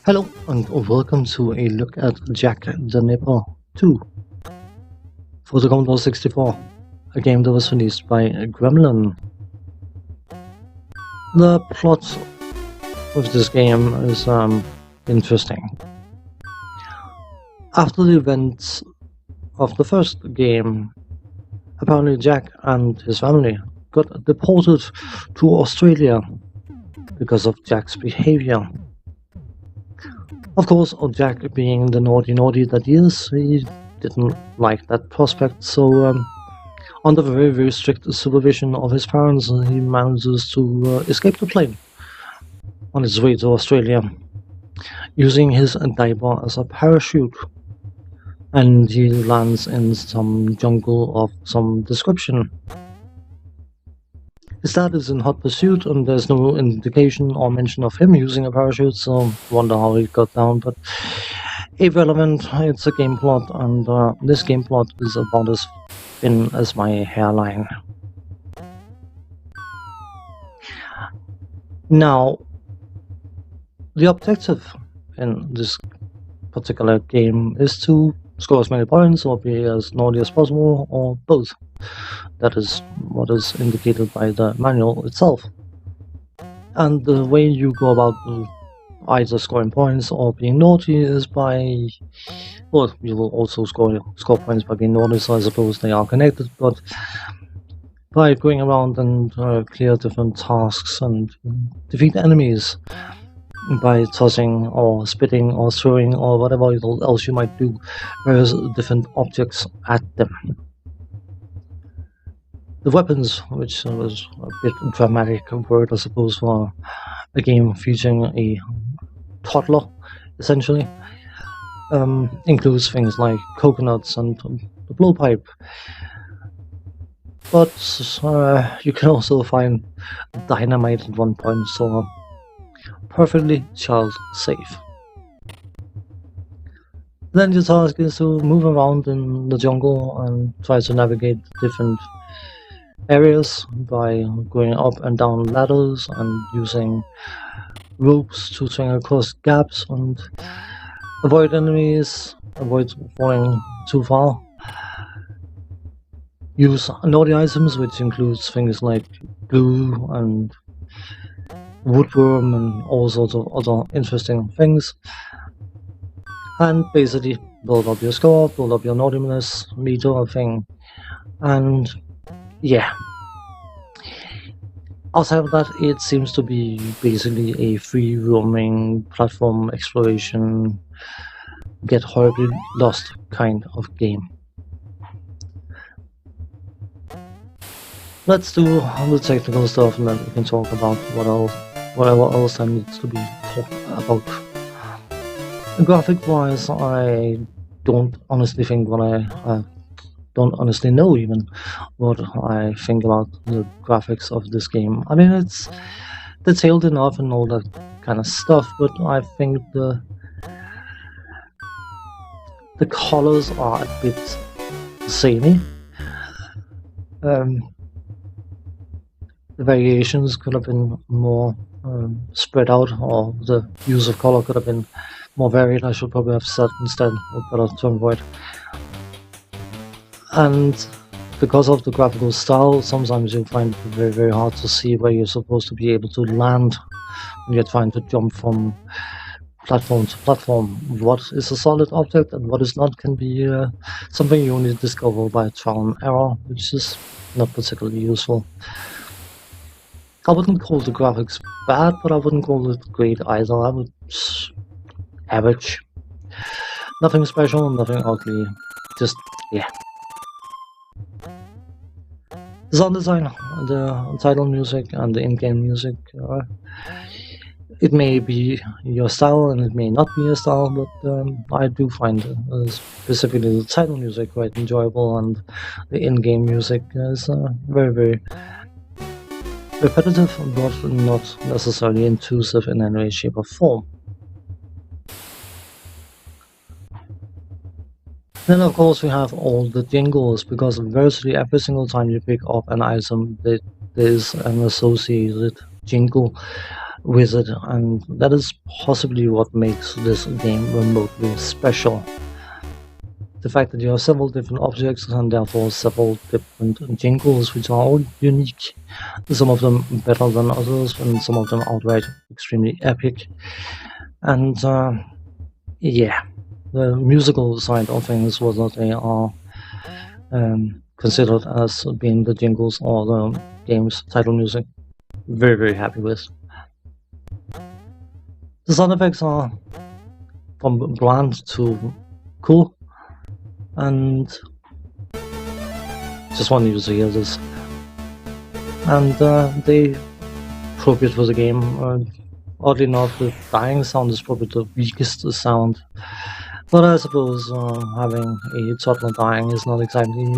Hello and welcome to a look at Jack the Nipper 2 for the Commodore 64, a game that was released by Gremlin. The plot of this game is interesting. After the events of the first game, apparently Jack and his family got deported to Australia because of Jack's behavior. Of course, Jack, being the naughty that he is, he didn't like that prospect, so under very strict supervision of his parents, he manages to escape the plane on his way to Australia, using his diaper as a parachute, and he lands in some jungle of some description. His dad is in hot pursuit, and there's no indication or mention of him using a parachute, so wonder how he got down, but irrelevant. It's a game plot, and this game plot is about as thin as my hairline. Now, the objective in this particular game is to score as many points or be as naughty as possible, or both. That is what is indicated by the manual itself. And the way you go about either scoring points or being naughty is by, well, you will also score points by being naughty, so I suppose they are connected, but by going around and clear different tasks and defeat enemies by tossing or spitting or throwing or whatever else you might do various different objects at them. The weapons, which was a bit dramatic word I suppose for a game featuring a toddler, essentially, includes things like coconuts and the blowpipe. But you can also find dynamite at one point, so perfectly child safe. Then your task is to move around in the jungle and try to navigate different areas by going up and down ladders and using ropes to swing across gaps and avoid enemies, avoid falling too far. Use naughty items, which includes things like glue and woodworm and all sorts of other interesting things. And basically build up your score, build up your naughtiness meter thing, and yeah. Outside of that, it seems to be basically a free roaming platform exploration, get horribly lost kind of game. Let's do the technical stuff, and then we can talk about whatever else there needs to be talked about. Graphic wise, I don't honestly think don't honestly know even what I think about the graphics of this game. I mean, it's detailed enough and all that kind of stuff, but I think the colors are a bit samey. The variations could have been more spread out, or the use of color could have been more varied. I should probably have said instead, better to avoid. And because of the graphical style, sometimes you find it very hard to see where you're supposed to be able to land when you're trying to jump from platform to platform. What is a solid object and what is not can be something you only discover by trial and error, which is not particularly useful. I wouldn't call the graphics bad, but I wouldn't call it great either. I would average. Nothing special, nothing ugly, just yeah. The sound design, the title music, and the in-game music It may be your style and it may not be your style, but I do find specifically the title music quite enjoyable, and the in-game music is very, very repetitive, but not necessarily intrusive in any way, shape, or form. Then, of course, we have all the jingles, because virtually every single time you pick up an item, there is an associated jingle with it, and that is possibly what makes this game remotely special. The fact that you have several different objects and therefore several different jingles, which are all unique, some of them better than others, and some of them outright extremely epic. And yeah, the musical side of things, whether they are considered as being the jingles or the game's title music, very, very happy with. The sound effects are from bland to cool, and just want you to hear this. And they appropriate for the game. Oddly enough, the dying sound is probably the weakest sound, but I suppose having a toddler dying is not exactly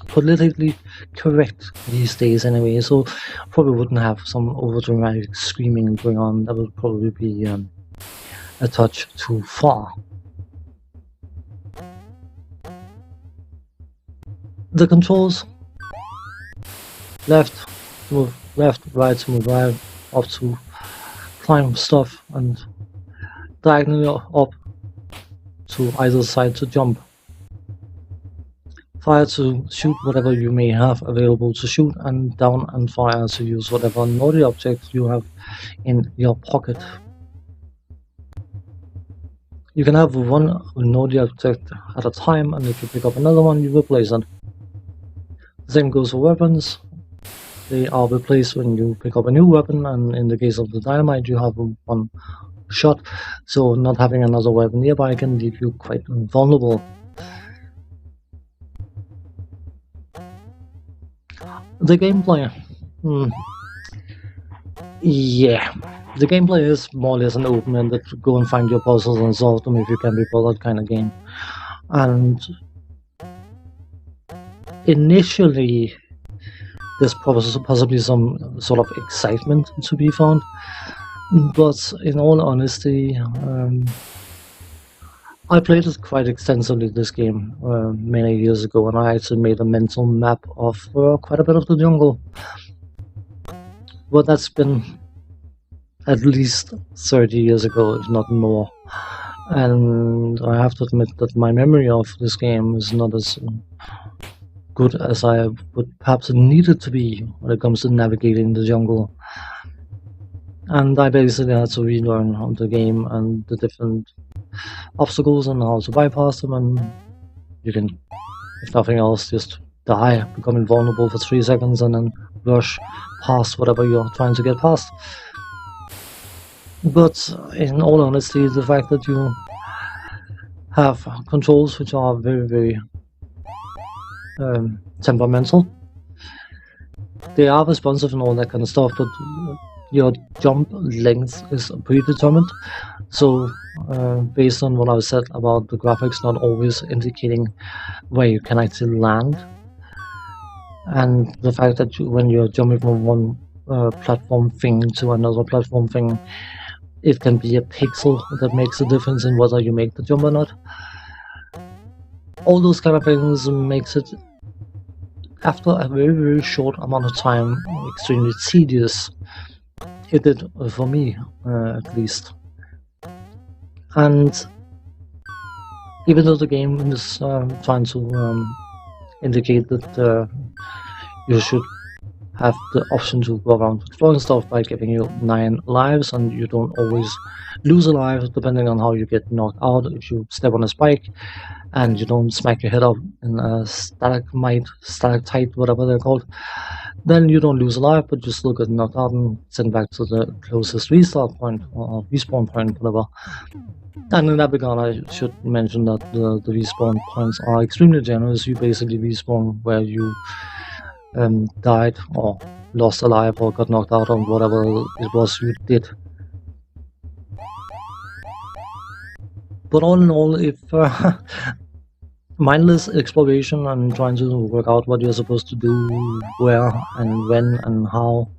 politically correct these days anyway, so probably wouldn't have some overdramatic screaming going on. That would probably be a touch too far. The controls: left to move left, right to move right, up to climb stuff, and diagonally up to either side to jump. Fire to shoot whatever you may have available to shoot, and down and fire to use whatever naughty object you have in your pocket. You can have one naughty object at a time, and if you pick up another one, you replace it. The same goes for weapons. They are replaced when you pick up a new weapon, and in the case of the dynamite, you have one shot, so not having another weapon nearby can leave you quite vulnerable. The gameplay. Yeah, the gameplay is more or less an open-ended go and find your puzzles and solve them if you can be bothered kind of game. And initially, there's possibly some sort of excitement to be found, but in all honesty, I played it quite extensively, this game, many years ago, and I actually made a mental map of quite a bit of the jungle. But that's been at least 30 years ago, if not more. And I have to admit that my memory of this game is not as good as I would perhaps need it to be when it comes to navigating the jungle. And I basically had to relearn the game and the different obstacles and how to bypass them, and you can, if nothing else, just die, become invulnerable for 3 seconds, and then rush past whatever you're trying to get past. But in all honesty, the fact that you have controls which are very, very temperamental, they are responsive and all that kind of stuff, but your jump length is predetermined. So based on what I've said about the graphics not always indicating where you can actually land, and the fact that when you're jumping from one platform thing to another platform thing, it can be a pixel that makes a difference in whether you make the jump or not. All those kind of things makes it, after a very, very short amount of time, extremely tedious. It did for me, at least. And even though the game is trying to indicate that you should have the option to go around exploring stuff by giving you 9 lives, and you don't always lose a life depending on how you get knocked out. If you step on a spike and you don't smack your head up in a stalactite, whatever they're called, then you don't lose a life, but you still get knocked out and sent back to the closest restart point or respawn point, whatever. And in that regard, I should mention that the respawn points are extremely generous. You basically respawn where you died or lost a life or got knocked out on whatever it was you did But all in all, if mindless exploration and trying to work out what you're supposed to do, where and when and how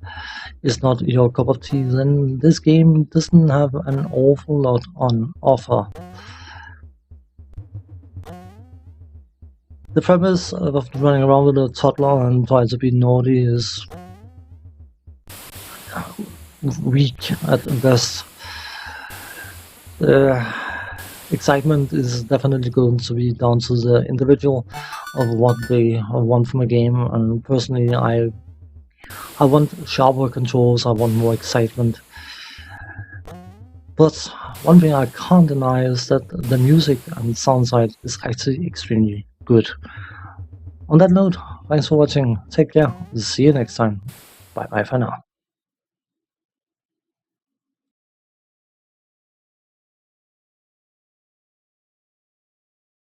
is not your cup of tea, then this game doesn't have an awful lot on offer. The premise of running around with a toddler and trying to be naughty is weak at best. The excitement is definitely going to be down to the individual of what they want from a game, and personally I want sharper controls, I want more excitement. But one thing I can't deny is that the music and sound side is actually extremely good. On that note, thanks for watching, take care, see you next time, bye bye for now.